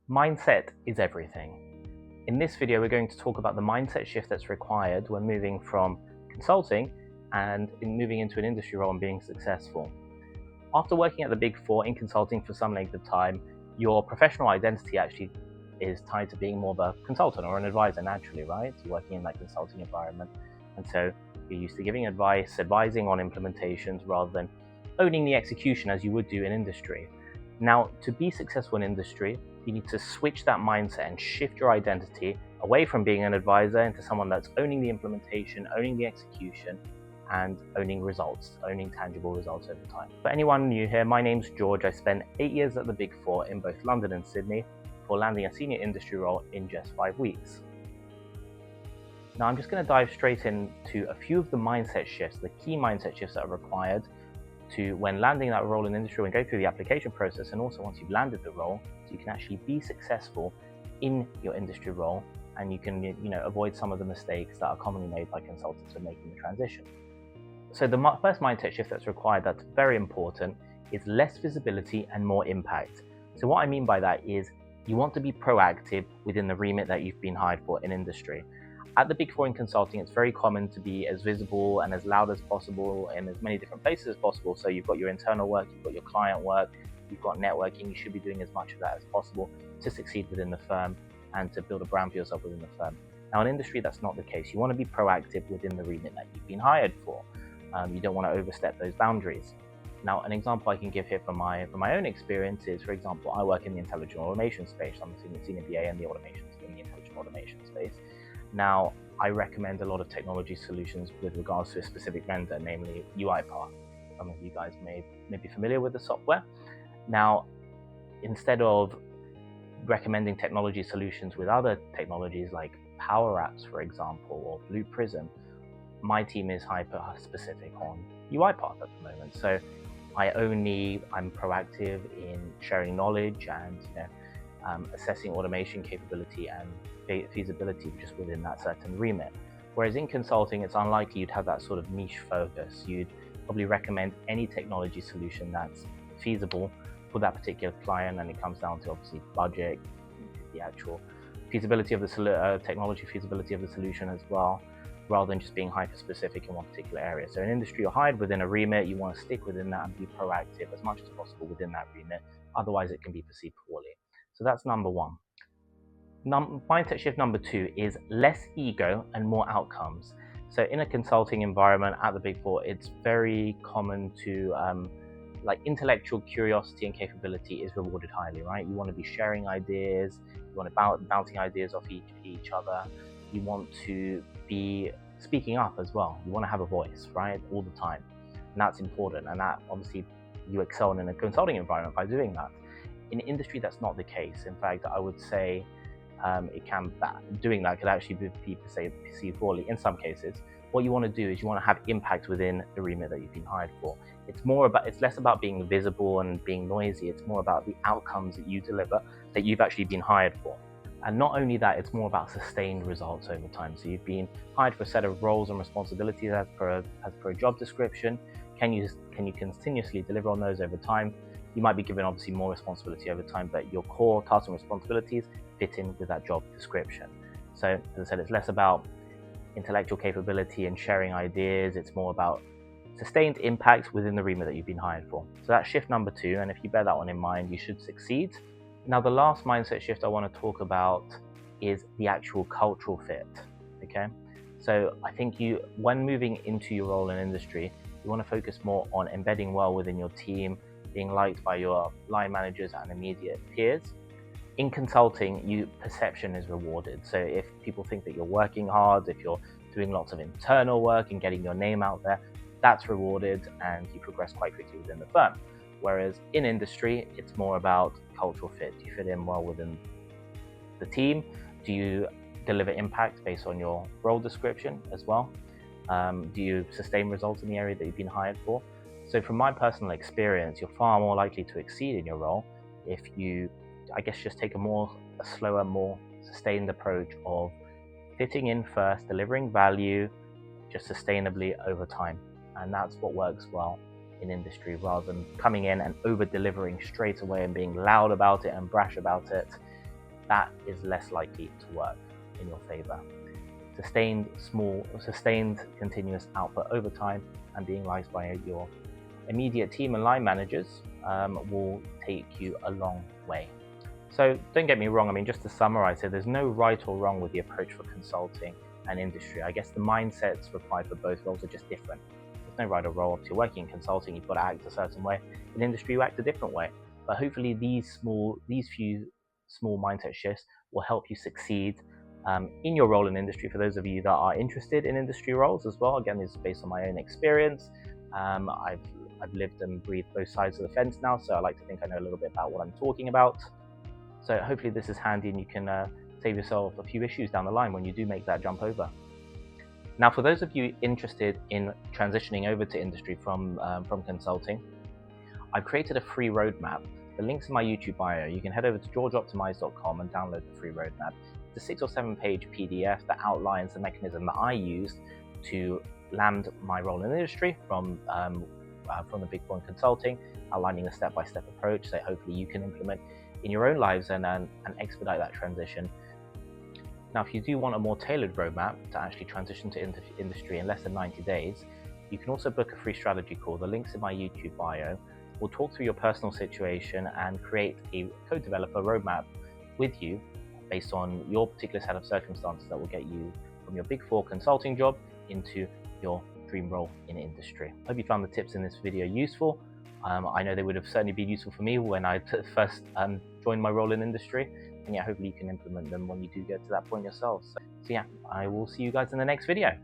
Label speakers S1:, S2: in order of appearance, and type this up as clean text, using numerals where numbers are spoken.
S1: Mindset is everything. In this video, we're going to talk about the mindset shift that's required when moving from consulting and moving into an industry role and being successful. After working at the Big Four in consulting for some length of time, your professional identity actually is tied to being more of a consultant or an advisor naturally, right? You're working in that consulting environment. And so you're used to giving advice, advising on implementations rather than owning the execution as you would do in industry. Now, to be successful in industry, you need to switch that mindset and shift your identity away from being an advisor into someone that's owning the implementation, owning the execution, and owning results, owning tangible results over time. For anyone new here, my name's George. I spent 8 years at the Big Four in both London and Sydney before landing a senior industry role in just 5 weeks. Now, I'm just going to dive straight into a few of the mindset shifts, the key mindset shifts that are required to when landing that role in industry, when going through the application process, and also once you've landed the role, so you can actually be successful in your industry role, and you can avoid some of the mistakes that are commonly made by consultants when making the transition. So the first mindset shift that's required, that's very important, is less visibility and more impact. So what I mean by that is you want to be proactive within the remit that you've been hired for in industry. At the Big Four in consulting, it's very common to be as visible and as loud as possible in as many different places as possible. So you've got your internal work, you've got your client work, you've got networking. You should be doing as much of that as possible to succeed within the firm and to build a brand for yourself within the firm. Now, in industry, that's not the case. You want to be proactive within the remit that you've been hired for. You don't want to overstep those boundaries. Now, an example I can give here from my own experience is, for example, I work in the intelligent automation space. I'm a senior BA in the intelligent automation space. Now, I recommend a lot of technology solutions with regards to a specific vendor, namely UiPath. Some of you guys may be familiar with the software. Now, instead of recommending technology solutions with other technologies like Power Apps, for example, or Blue Prism, my team is hyper specific on UiPath at the moment. So I'm proactive in sharing knowledge and assessing automation capability and feasibility just within that certain remit. Whereas in consulting, it's unlikely you'd have that sort of niche focus. You'd probably recommend any technology solution that's feasible for that particular client, and it comes down to obviously budget, the actual feasibility of the technology feasibility of the solution as well, rather than just being hyper-specific in one particular area. So in industry, you're hired within a remit, you want to stick within that and be proactive as much as possible within that remit, otherwise it can be perceived poorly. So that's number one. Mindset shift number two is less ego and more outcomes. So in a consulting environment at the Big Four, it's very common to, intellectual curiosity and capability is rewarded highly, right? You want to be sharing ideas, you want to bouncing ideas off each other, you want to be speaking up as well. You want to have a voice, right, all the time. And that's important. And that obviously you excel in a consulting environment by doing that. In industry, that's not the case. In fact, I would say doing that could actually be perceived poorly in some cases. What you want to do is you want to have impact within the remit that you've been hired for. It's less about being visible and being noisy. It's more about the outcomes that you deliver that you've actually been hired for. And not only that, it's more about sustained results over time. So you've been hired for a set of roles and responsibilities as per a job description. Can you continuously deliver on those over time? You might be given obviously more responsibility over time, but your core tasks and responsibilities fit in with that job description. So as I said, it's less about intellectual capability and sharing ideas. It's more about sustained impact within the remit that you've been hired for. So that's shift number two. And if you bear that one in mind, you should succeed. Now, the last mindset shift I want to talk about is the actual cultural fit, okay? So I think when moving into your role in industry, you want to focus more on embedding well within your team, being liked by your line managers and immediate peers. In consulting, perception is rewarded. So if people think that you're working hard, if you're doing lots of internal work and getting your name out there, that's rewarded and you progress quite quickly within the firm. Whereas in industry, it's more about cultural fit. Do you fit in well within the team? Do you deliver impact based on your role description as well? Do you sustain results in the area that you've been hired for? So from my personal experience, you're far more likely to exceed in your role if you, just take a slower, more sustained approach of fitting in first, delivering value just sustainably over time. And that's what works well in industry, rather than coming in and over delivering straight away and being loud about it and brash about it. that is less likely to work in your favor. Sustained continuous output over time and being liked by your immediate team and line managers will take you a long way. So don't get me wrong, I mean, just to summarize here, there's no right or wrong with the approach for consulting and industry. I guess the mindsets required for both roles are just different. There's no right or wrong. If you're working in consulting, you've got to act a certain way. In industry, you act a different way. But hopefully these few small mindset shifts will help you succeed in your role in industry. For those of you that are interested in industry roles as well, again, this is based on my own experience. I've lived and breathed both sides of the fence now, so I like to think I know a little bit about what I'm talking about. So hopefully this is handy and you can save yourself a few issues down the line when you do make that jump over. Now, for those of you interested in transitioning over to industry from consulting, I've created a free roadmap. The link's in my YouTube bio. You can head over to georgeoptimize.com and download the free roadmap. It's a 6 or 7 page PDF that outlines the mechanism that I used to land my role in industry from the Big Four in consulting, outlining a step-by-step approach that hopefully you can implement in your own lives and expedite that transition. Now, if you do want a more tailored roadmap to actually transition to industry in less than 90 days, you can also book a free strategy call. The link's in my YouTube bio. We'll talk through your personal situation and create a co-developer roadmap with you based on your particular set of circumstances that will get you from your Big Four consulting job into your dream role in industry. I hope you found the tips in this video useful. I know they would have certainly been useful for me when I first joined my role in industry, and yeah, hopefully you can implement them when you do get to that point yourself. So yeah, I will see you guys in the next video.